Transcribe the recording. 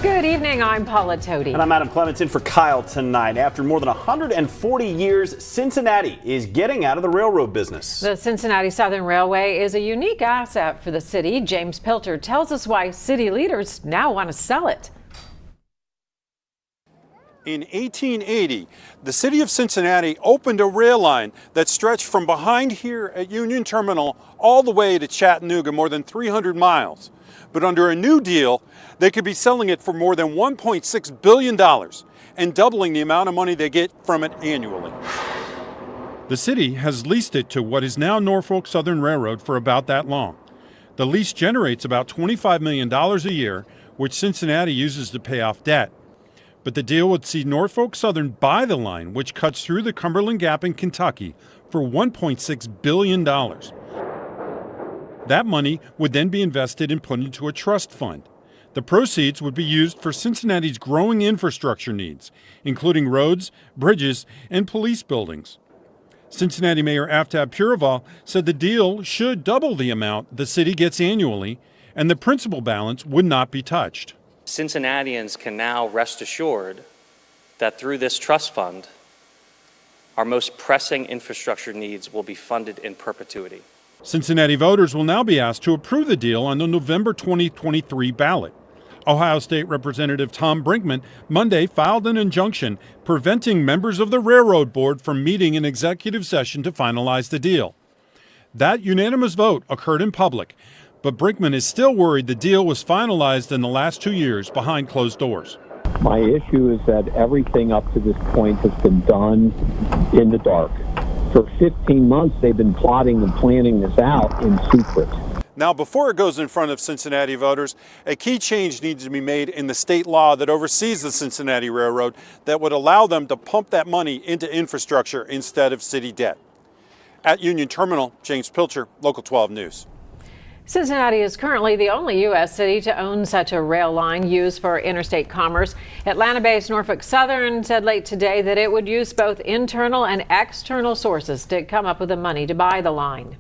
Good evening, I'm Paula Todi. And I'm Adam Clements in for Kyle tonight. After more than 140 years, Cincinnati is getting out of the railroad business. The Cincinnati Southern Railway is a unique asset for the city. James Pilcher tells us why city leaders now want to sell it. In 1880, the city of Cincinnati opened a rail line that stretched from behind here at Union Terminal all the way to Chattanooga, more than 300 miles. But under a new deal, they could be selling it for more than $1.6 billion and doubling the amount of money they get from it annually. The city has leased it to what is now Norfolk Southern Railroad for about that long. The lease generates about $25 million a year, which Cincinnati uses to pay off debt. But the deal would see Norfolk Southern buy the line, which cuts through the Cumberland Gap in Kentucky, for $1.6 billion. That money would then be invested and put into a trust fund. The proceeds would be used for Cincinnati's growing infrastructure needs, including roads, bridges, and police buildings. Cincinnati Mayor Aftab Purival said the deal should double the amount the city gets annually, and the principal balance would not be touched. Cincinnatians can now rest assured that through this trust fund, our most pressing infrastructure needs will be funded in perpetuity. Cincinnati voters will now be asked to approve the deal on the November 2023 ballot. Ohio State Representative Tom Brinkman Monday filed an injunction preventing members of the Railroad Board from meeting in executive session to finalize the deal. That unanimous vote occurred in public, but Brinkman is still worried the deal was finalized in the last 2 years behind closed doors. My issue is that everything up to this point has been done in the dark. For 15 months, they've been plotting and planning this out in secret. Now, before it goes in front of Cincinnati voters, a key change needs to be made in the state law that oversees the Cincinnati Railroad that would allow them to pump that money into infrastructure instead of city debt. At Union Terminal, James Pilcher, Local 12 News. Cincinnati is currently the only U.S. city to own such a rail line used for interstate commerce. Atlanta-based Norfolk Southern said late today that it would use both internal and external sources to come up with the money to buy the line.